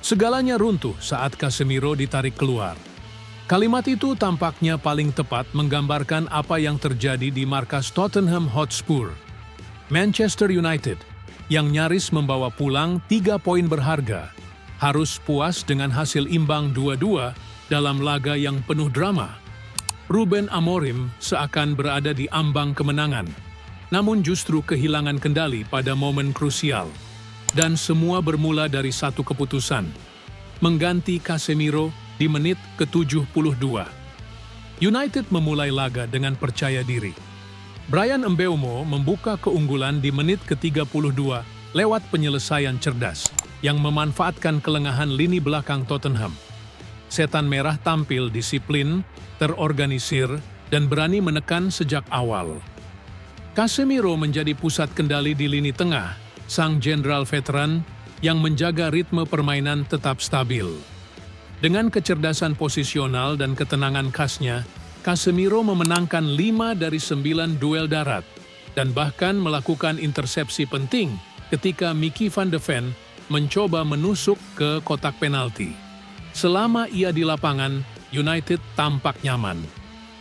Segalanya runtuh saat Casemiro ditarik keluar. Kalimat itu tampaknya paling tepat menggambarkan apa yang terjadi di markas Tottenham Hotspur. Manchester United, yang nyaris membawa pulang 3 poin berharga, harus puas dengan hasil imbang 2-2 dalam laga yang penuh drama. Ruben Amorim seakan berada di ambang kemenangan, namun justru kehilangan kendali pada momen krusial. Dan semua bermula dari satu keputusan, mengganti Casemiro di menit ke-72. United memulai laga dengan percaya diri. Bryan Mbeumo membuka keunggulan di menit ke-32 lewat penyelesaian cerdas yang memanfaatkan kelengahan lini belakang Tottenham. Setan Merah tampil disiplin, terorganisir, dan berani menekan sejak awal. Casemiro menjadi pusat kendali di lini tengah, sang jenderal veteran yang menjaga ritme permainan tetap stabil. Dengan kecerdasan posisional dan ketenangan khasnya, Casemiro memenangkan 5 dari 9 duel darat dan bahkan melakukan intersepsi penting ketika Mickey van de Ven mencoba menusuk ke kotak penalti. Selama ia di lapangan, United tampak nyaman.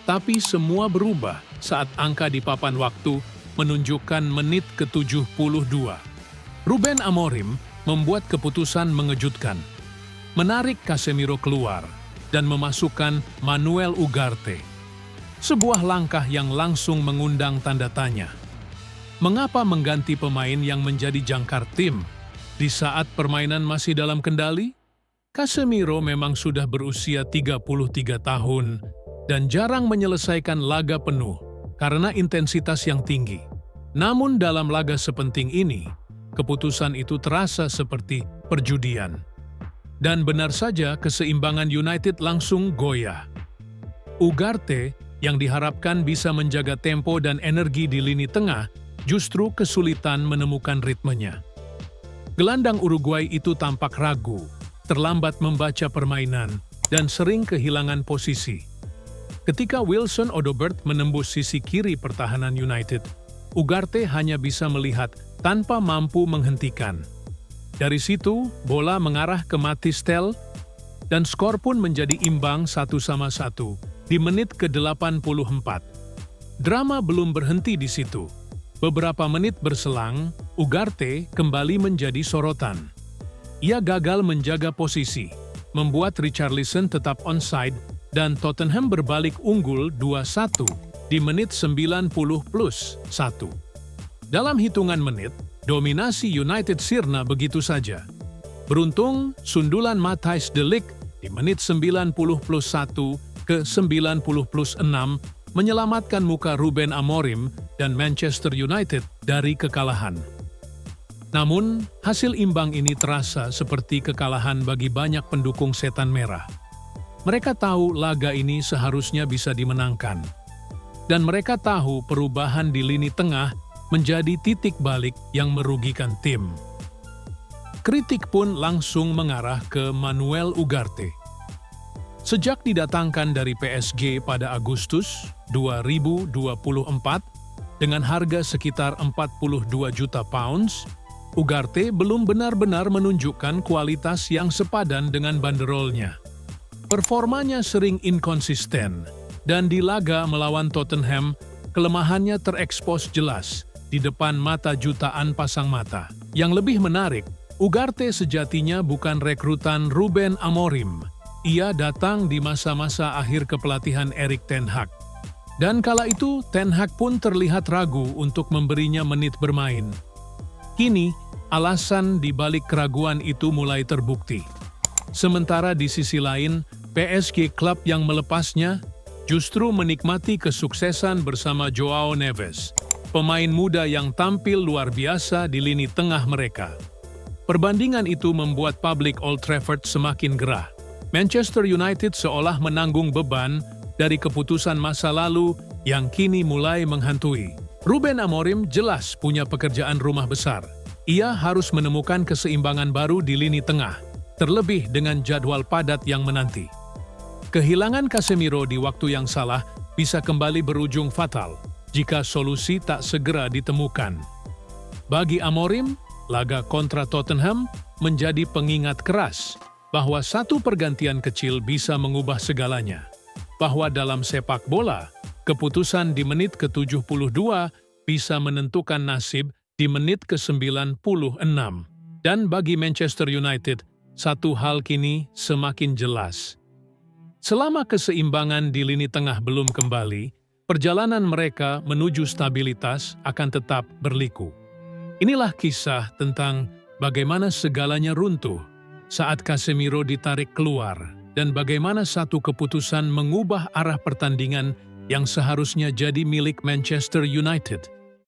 Tapi semua berubah saat angka di papan waktu menunjukkan menit ke-72. Ruben Amorim membuat keputusan mengejutkan, menarik Casemiro keluar dan memasukkan Manuel Ugarte. Sebuah langkah yang langsung mengundang tanda tanya. Mengapa mengganti pemain yang menjadi jangkar tim di saat permainan masih dalam kendali? Casemiro memang sudah berusia 33 tahun dan jarang menyelesaikan laga penuh karena intensitas yang tinggi. Namun dalam laga sepenting ini, keputusan itu terasa seperti perjudian. Dan benar saja keseimbangan United langsung goyah. Ugarte, yang diharapkan bisa menjaga tempo dan energi di lini tengah, justru kesulitan menemukan ritmenya. Gelandang Uruguay itu tampak ragu, terlambat membaca permainan, dan sering kehilangan posisi. Ketika Wilson Odobert menembus sisi kiri pertahanan United, Ugarte hanya bisa melihat tanpa mampu menghentikan. Dari situ, bola mengarah ke Mathys Tel, dan skor pun menjadi imbang 1-1 di menit ke-84. Drama belum berhenti di situ. Beberapa menit berselang, Ugarte kembali menjadi sorotan. Ia gagal menjaga posisi, membuat Richarlison tetap onside, dan Tottenham berbalik unggul 2-1 di menit 90+1. Dalam hitungan menit, dominasi United sirna begitu saja. Beruntung, sundulan Matthijs de Ligt di menit 90+1 ke 90+6 menyelamatkan muka Ruben Amorim dan Manchester United dari kekalahan. Namun, hasil imbang ini terasa seperti kekalahan bagi banyak pendukung Setan Merah. Mereka tahu laga ini seharusnya bisa dimenangkan. Dan mereka tahu perubahan di lini tengah menjadi titik balik yang merugikan tim. Kritik pun langsung mengarah ke Manuel Ugarte. Sejak didatangkan dari PSG pada Agustus 2024 dengan harga sekitar 42 juta pounds, Ugarte belum benar-benar menunjukkan kualitas yang sepadan dengan banderolnya. Performanya sering inkonsisten, dan di laga melawan Tottenham, kelemahannya terekspos jelas di depan mata jutaan pasang mata. Yang lebih menarik, Ugarte sejatinya bukan rekrutan Ruben Amorim. Ia datang di masa-masa akhir kepelatihan Erik ten Hag. Dan kala itu, Ten Hag pun terlihat ragu untuk memberinya menit bermain. Kini, alasan di balik keraguan itu mulai terbukti. Sementara di sisi lain, PSG klub yang melepasnya justru menikmati kesuksesan bersama Joao Neves, pemain muda yang tampil luar biasa di lini tengah mereka. Perbandingan itu membuat publik Old Trafford semakin gerah. Manchester United seolah menanggung beban dari keputusan masa lalu yang kini mulai menghantui. Ruben Amorim jelas punya pekerjaan rumah besar. Ia harus menemukan keseimbangan baru di lini tengah, terlebih dengan jadwal padat yang menanti. Kehilangan Casemiro di waktu yang salah bisa kembali berujung fatal jika solusi tak segera ditemukan. Bagi Amorim, laga kontra Tottenham menjadi pengingat keras bahwa satu pergantian kecil bisa mengubah segalanya. Bahwa dalam sepak bola, keputusan di menit ke-72 bisa menentukan nasib di menit ke-96. Dan bagi Manchester United, satu hal kini semakin jelas. Selama keseimbangan di lini tengah belum kembali, perjalanan mereka menuju stabilitas akan tetap berliku. Inilah kisah tentang bagaimana segalanya runtuh saat Casemiro ditarik keluar dan bagaimana satu keputusan mengubah arah pertandingan yang seharusnya jadi milik Manchester United.